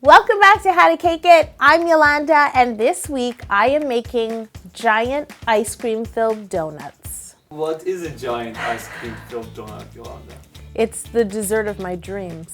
Welcome back to How to Cake It. I'm Yolanda, and this week I am making giant ice cream filled donuts. What is a giant ice cream filled donut, Yolanda? It's the dessert of my dreams.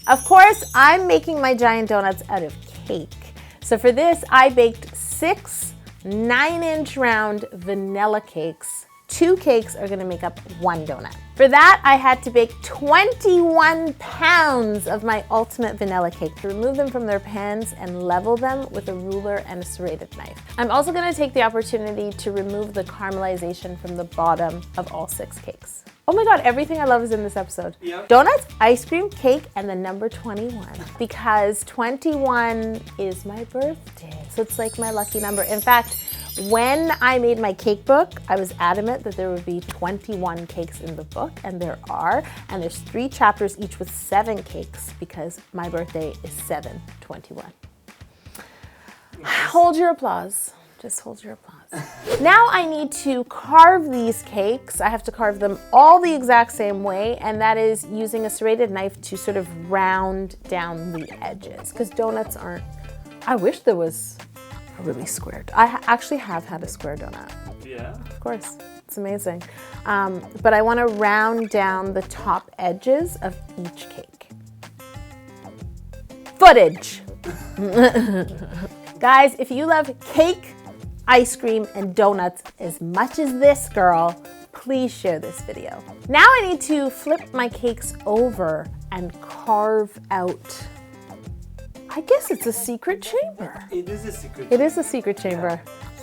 Of course, I'm making my giant donuts out of cake. So for this, I baked 6 9-inch round vanilla cakes. 2 cakes are gonna make up 1 donut. For that, I had to bake 21 pounds of my ultimate vanilla cake to remove them from their pans and level them with a ruler and a serrated knife. I'm also gonna take the opportunity to remove the caramelization from the bottom of all 6 cakes. Oh my God, everything I love is in this episode. Yeah. Donuts, ice cream, cake, and the number 21. Because 21 is my birthday. So it's like my lucky number. In fact, when I made my cake book, I was adamant that there would be 21 cakes in the book, and there are. And there's 3 chapters, each with 7 cakes, because my birthday is 7/21. Hold your applause. Just hold your applause. Now I need to carve these cakes. I have to carve them all the exact same way, and that is using a serrated knife to sort of round down the edges, because donuts aren't, I wish there was a really square. I actually have had a square donut. Yeah? Of course, it's amazing. But I want to round down the top edges of each cake. Footage. Guys, if you love cake, ice cream, and donuts as much as this girl, please share this video. Now I need to flip my cakes over and carve out, I guess it's a secret chamber. It is a secret It is a secret chamber.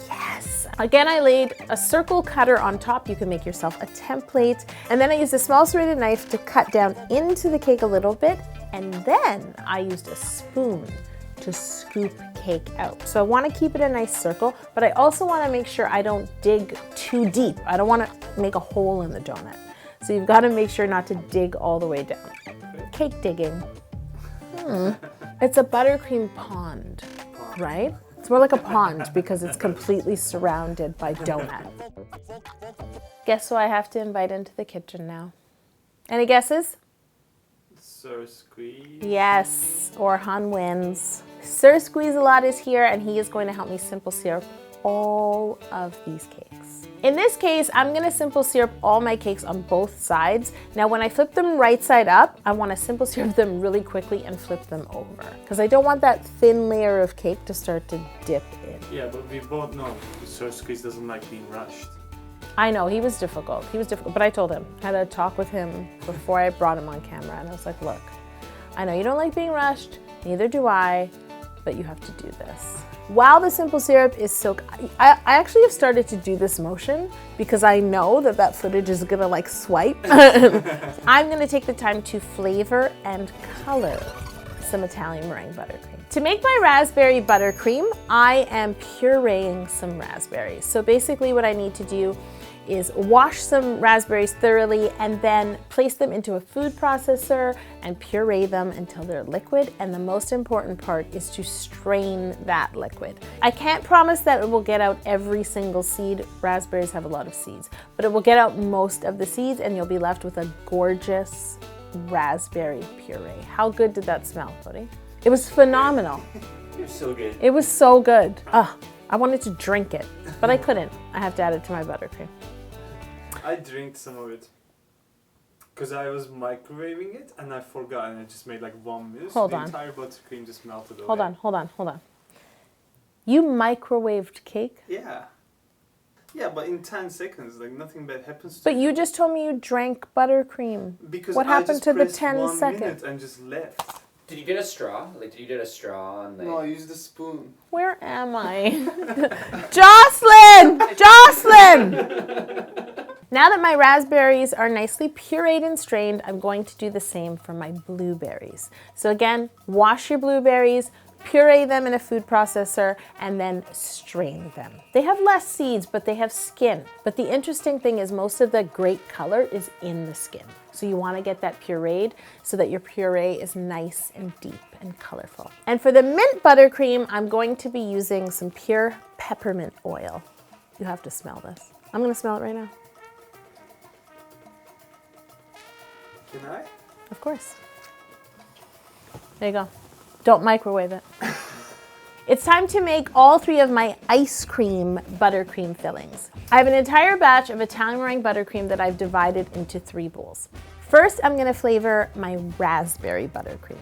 Yes. Again, I laid a circle cutter on top. You can make yourself a template. And then I used a small serrated knife to cut down into the cake a little bit. And then I used a spoon to scoop cake out. So I want to keep it a nice circle, but I also want to make sure I don't dig too deep. I don't want to make a hole in the donut. So you've got to make sure not to dig all the way down. Cake digging. It's a buttercream pond, right? It's more like a pond because it's completely surrounded by donut. Guess who I have to invite into the kitchen now? Any guesses? Sir Squeeze. Yes, Orhan wins. Sir Squeeze-a-lot is here, and he is going to help me simple syrup all of these cakes. In this case, I'm gonna simple syrup all my cakes on both sides. Now, when I flip them right side up, I wanna simple syrup them really quickly and flip them over, because I don't want that thin layer of cake to start to dip in. Yeah, but we both know Sir Squeeze doesn't like being rushed. I know, he was difficult. He was difficult, but I told him. I had a talk with him before I brought him on camera, and I was like, look, I know you don't like being rushed, neither do I, but you have to do this. While the simple syrup is I actually have started to do this motion because I know that footage is gonna like swipe. I'm gonna take the time to flavor and color some Italian meringue buttercream. To make my raspberry buttercream, I am pureeing some raspberries. So basically what I need to do is wash some raspberries thoroughly and then place them into a food processor and puree them until they're liquid. And the most important part is to strain that liquid. I can't promise that it will get out every single seed. Raspberries have a lot of seeds, but it will get out most of the seeds and you'll be left with a gorgeous raspberry puree. How good did that smell, Cody? It was phenomenal. You're so good. It was so good. I wanted to drink it, but I couldn't. I have to add it to my buttercream. I drank some of it because I was microwaving it and I forgot and I just made like 1 minute. Hold the on. entire buttercream just melted away. Hold on. You microwaved cake? Yeah. Yeah, but in 10 seconds, like nothing bad happens to But it. you just told me you drank buttercream. Because what I happened just to the pressed 10 1 seconds? minute and just left. Did you get a straw? Like, did you get a straw and like... No, I used the spoon. Where am I? Jocelyn! Now that my raspberries are nicely pureed and strained, I'm going to do the same for my blueberries. So again, wash your blueberries, puree them in a food processor, and then strain them. They have less seeds, but they have skin. But the interesting thing is most of the great color is in the skin. So you want to get that pureed so that your puree is nice and deep and colorful. And for the mint buttercream, I'm going to be using some pure peppermint oil. You have to smell this. I'm going to smell it right now. Can I? Of course. There you go. Don't microwave it. It's time to make all 3 of my ice cream buttercream fillings. I have an entire batch of Italian meringue buttercream that I've divided into 3 bowls. First, I'm gonna flavor my raspberry buttercream.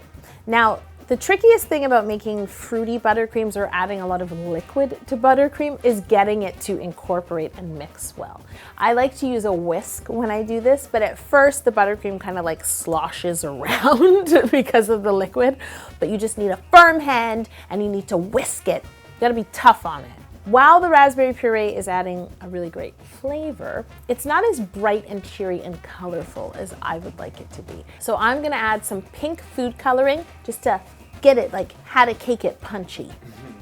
Now, the trickiest thing about making fruity buttercreams or adding a lot of liquid to buttercream is getting it to incorporate and mix well. I like to use a whisk when I do this, but at first the buttercream kind of like sloshes around because of the liquid, but you just need a firm hand and you need to whisk it. You gotta be tough on it. While the raspberry puree is adding a really great flavor, it's not as bright and cheery and colorful as I would like it to be. So I'm gonna add some pink food coloring just to get it like how to cake it punchy.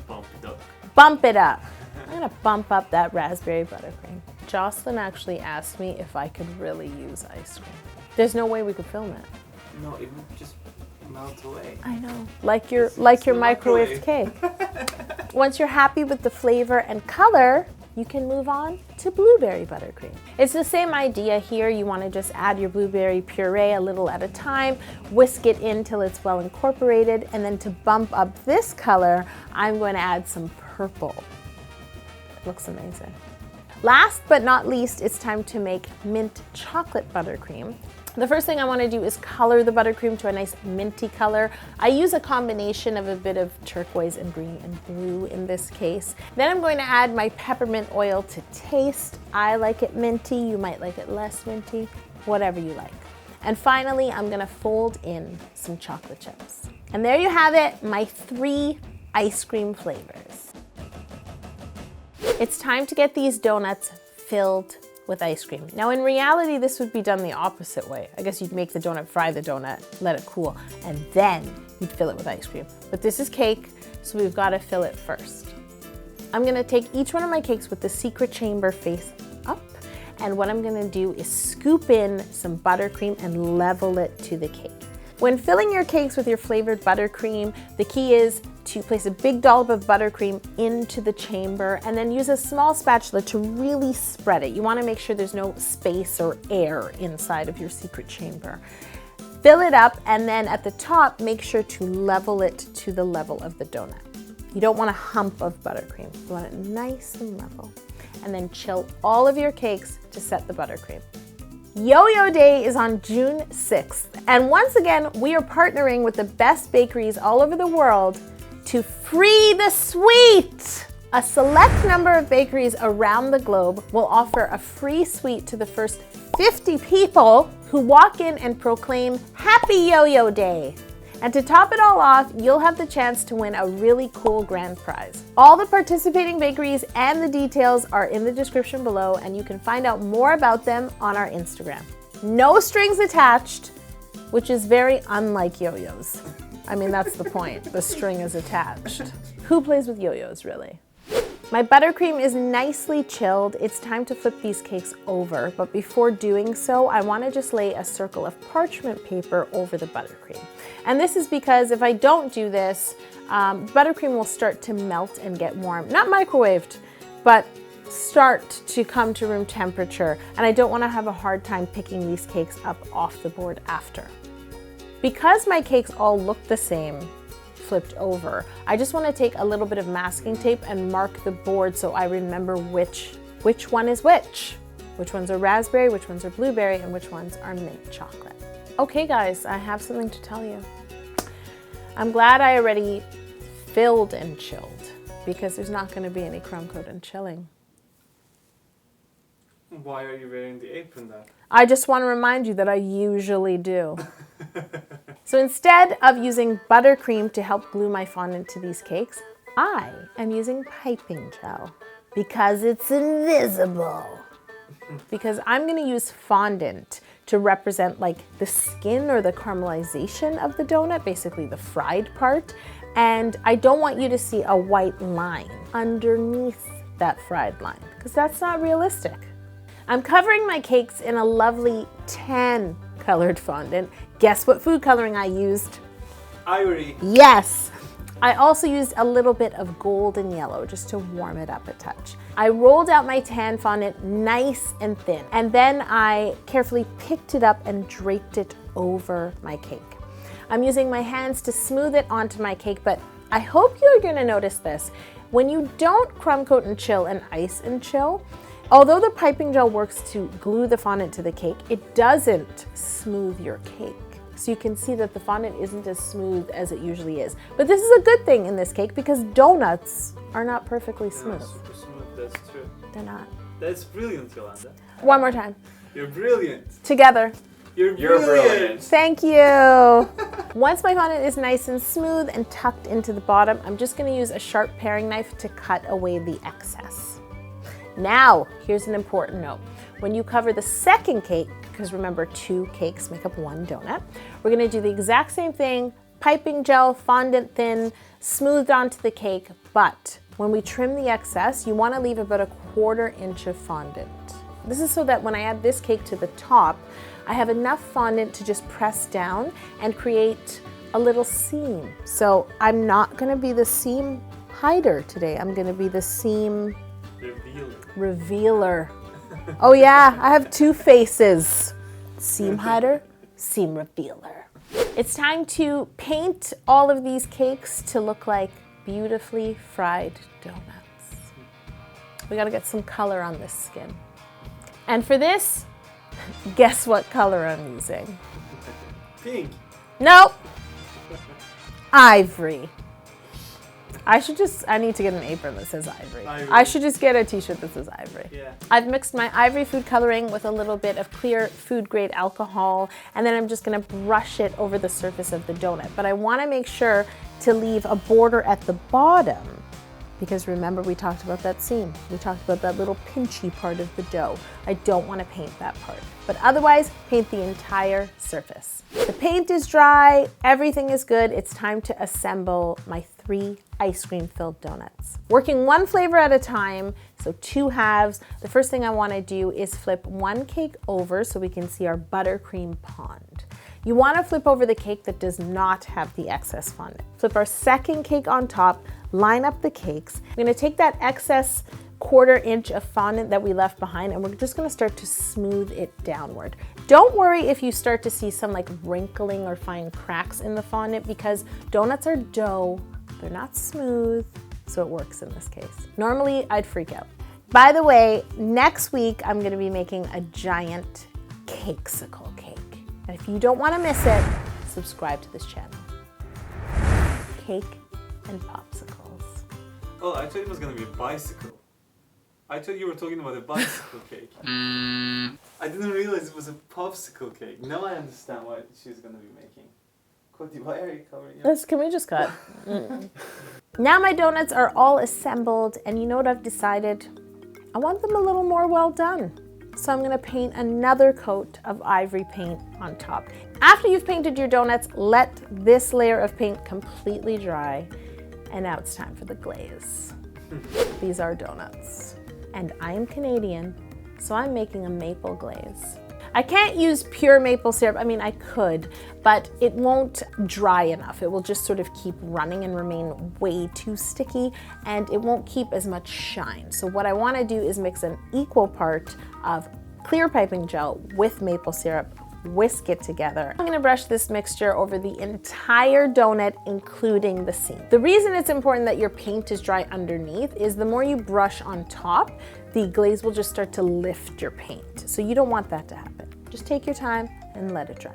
Bump it up. Bump it up. I'm gonna bump up that raspberry buttercream. Jocelyn actually asked me if I could really use ice cream. There's no way we could film it. No, it would just melt away. I know, like your microwaved microwave. cake. Once you're happy with the flavor and color, you can move on to blueberry buttercream. It's the same idea here. You want to just add your blueberry puree a little at a time, whisk it in till it's well incorporated, and then to bump up this color, I'm going to add some purple. It looks amazing. Last but not least, it's time to make mint chocolate buttercream. The first thing I want to do is color the buttercream to a nice minty color. I use a combination of a bit of turquoise and green and blue in this case. Then I'm going to add my peppermint oil to taste. I like it minty, you might like it less minty, whatever you like. And finally, I'm gonna fold in some chocolate chips. And there you have it, my 3 ice cream flavors. It's time to get these donuts filled with ice cream. Now in reality, this would be done the opposite way. I guess you'd make the donut, fry the donut, let it cool, and then you'd fill it with ice cream. But this is cake, so we've got to fill it first. I'm gonna take each one of my cakes with the secret chamber face up, and what I'm gonna do is scoop in some buttercream and level it to the cake. When filling your cakes with your flavored buttercream, the key is to place a big dollop of buttercream into the chamber and then use a small spatula to really spread it. You want to make sure there's no space or air inside of your secret chamber. Fill it up, and then at the top, make sure to level it to the level of the donut. You don't want a hump of buttercream. You want it nice and level. And then chill all of your cakes to set the buttercream. Yo-Yo Day is on June 6th. And once again, we are partnering with the best bakeries all over the world to free the sweet. A select number of bakeries around the globe will offer a free sweet to the first 50 people who walk in and proclaim Happy Yo-Yo Day. And to top it all off, you'll have the chance to win a really cool grand prize. All the participating bakeries and the details are in the description below, and you can find out more about them on our Instagram. No strings attached, which is very unlike yo-yos. I mean, that's the point. The string is attached. Who plays with yo-yos, really? My buttercream is nicely chilled. It's time to flip these cakes over, but before doing so, I want to just lay a circle of parchment paper over the buttercream. And this is because if I don't do this, buttercream will start to melt and get warm. Not microwaved, but start to come to room temperature. And I don't want to have a hard time picking these cakes up off the board after. Because my cakes all look the same, flipped over, I just want to take a little bit of masking tape and mark the board so I remember which one is which ones are raspberry, which ones are blueberry, and which ones are mint chocolate. Okay guys, I have something to tell you. I'm glad I already filled and chilled because there's not going to be any crumb coat and chilling. Why are you wearing the apron then? I just want to remind you that I usually do. So instead of using buttercream to help glue my fondant to these cakes, I am using piping gel because it's invisible. Because I'm going to use fondant to represent like the skin or the caramelization of the donut, basically the fried part. And I don't want you to see a white line underneath that fried line because that's not realistic. I'm covering my cakes in a lovely tan colored fondant. Guess what food coloring I used? Ivory. Yes! I also used a little bit of golden yellow just to warm it up a touch. I rolled out my tan fondant nice and thin, and then I carefully picked it up and draped it over my cake. I'm using my hands to smooth it onto my cake, but I hope you're gonna notice this. When you don't crumb coat and chill and ice and chill, although the piping gel works to glue the fondant to the cake, it doesn't smooth your cake. So you can see that the fondant isn't as smooth as it usually is. But this is a good thing in this cake because donuts are not perfectly smooth. Not super smooth, that's true. They're not. That's brilliant, Yolanda. One more time. You're brilliant. Together. You're brilliant. Thank you. Once my fondant is nice and smooth and tucked into the bottom, I'm just gonna use a sharp paring knife to cut away the excess. Now, here's an important note. When you cover the second cake, because remember 2 cakes make up 1 donut, we're gonna do the exact same thing, piping gel, fondant thin, smoothed onto the cake, but when we trim the excess, you wanna leave about a 1/4 inch of fondant. This is so that when I add this cake to the top, I have enough fondant to just press down and create a little seam. So I'm not gonna be the seam hider today. I'm gonna be the seam revealer. Oh yeah, I have 2 faces. Seam hider, seam revealer. It's time to paint all of these cakes to look like beautifully fried donuts. We gotta get some color on this skin. And for this, guess what color I'm using? Pink. Nope. Ivory. I need to get an apron that says ivory. I should just get a t-shirt that says ivory. Yeah. I've mixed my ivory food coloring with a little bit of clear food grade alcohol, and then I'm just gonna brush it over the surface of the donut. But I wanna make sure to leave a border at the bottom, because remember we talked about that seam. We talked about that little pinchy part of the dough. I don't wanna paint that part. But otherwise, paint the entire surface. The paint is dry, everything is good. It's time to assemble my 3 ice cream filled donuts. Working 1 flavor at a time, so 2 halves. The first thing I wanna do is flip 1 cake over so we can see our buttercream pond. You wanna flip over the cake that does not have the excess fondant. Flip our second cake on top, line up the cakes. I'm gonna take that excess 1/4 inch of fondant that we left behind and we're just gonna start to smooth it downward. Don't worry if you start to see some like wrinkling or fine cracks in the fondant because donuts are dough, they're not smooth, so it works in this case. Normally, I'd freak out. By the way, next week I'm gonna be making a giant cakesicle cake. And if you don't wanna miss it, subscribe to this channel. Cake and popsicles. Oh, I thought it was gonna be a bicycle. I thought you were talking about a bicycle cake. I didn't realize it was a popsicle cake. Now I understand what she's gonna be making. Cody, why are you covering it? Can we just cut? Now my donuts are all assembled, and you know what I've decided? I want them a little more well done. So I'm gonna paint another coat of ivory paint on top. After you've painted your donuts, let this layer of paint completely dry. And now it's time for the glaze. These are donuts. And I'm Canadian, so I'm making a maple glaze. I can't use pure maple syrup. I mean, I could, but it won't dry enough. It will just sort of keep running and remain way too sticky, and it won't keep as much shine. So what I wanna do is mix an equal part of clear piping gel with maple syrup, whisk it together. I'm gonna brush this mixture over the entire donut, including the seam. The reason it's important that your paint is dry underneath is the more you brush on top, the glaze will just start to lift your paint. So you don't want that to happen. Just take your time and let it dry.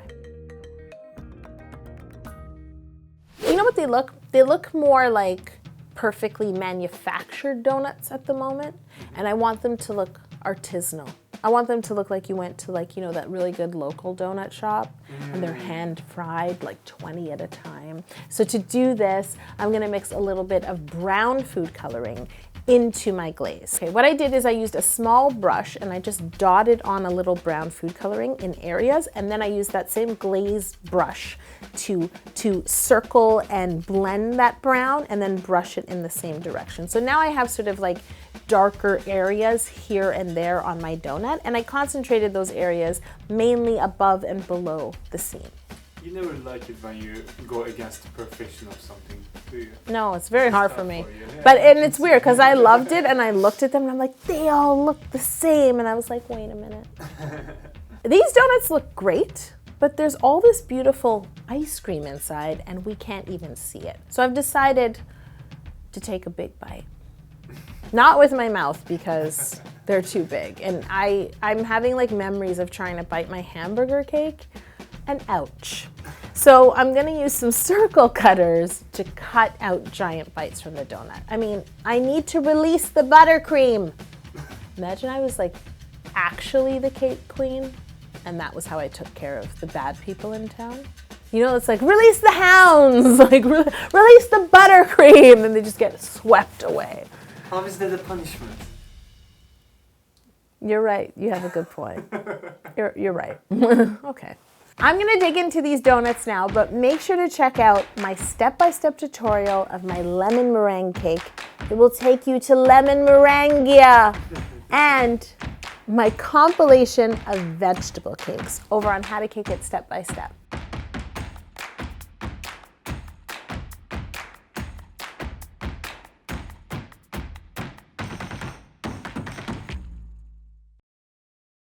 You know what they look? They look more like perfectly manufactured donuts at the moment, and I want them to look artisanal. I want them to look like you went to that really good local donut shop and they're hand fried, like 20 at a time. So to do this, I'm gonna mix a little bit of brown food coloring into my glaze. Okay, what I did is I used a small brush and I just dotted on a little brown food coloring in areas, and then I used that same glaze brush to circle and blend that brown and then brush it in the same direction. So now I have sort of like darker areas here and there on my donut, and I concentrated those areas mainly above and below the seam. You never like it when you go against the perfection of something, do you? No, it's very hard for me. Yeah. But it's weird because I loved it and I looked at them and I'm like, they all look the same. And I was like, wait a minute. These donuts look great, but there's all this beautiful ice cream inside and we can't even see it. So I've decided to take a big bite. Not with my mouth because they're too big. And I'm having like memories of trying to bite my hamburger cake and ouch. So I'm gonna use some circle cutters to cut out giant bites from the donut. I mean, I need to release the buttercream. Imagine I was like actually the cake queen and that was how I took care of the bad people in town. You know, it's like, release the hounds, like release the buttercream, and they just get swept away. How is that a punishment? You're right. You have a good point. You're right. Okay. I'm going to dig into these donuts now, but make sure to check out my step-by-step tutorial of my lemon meringue cake. It will take you to lemon meringue and my compilation of vegetable cakes over on How to Cake It Step by Step.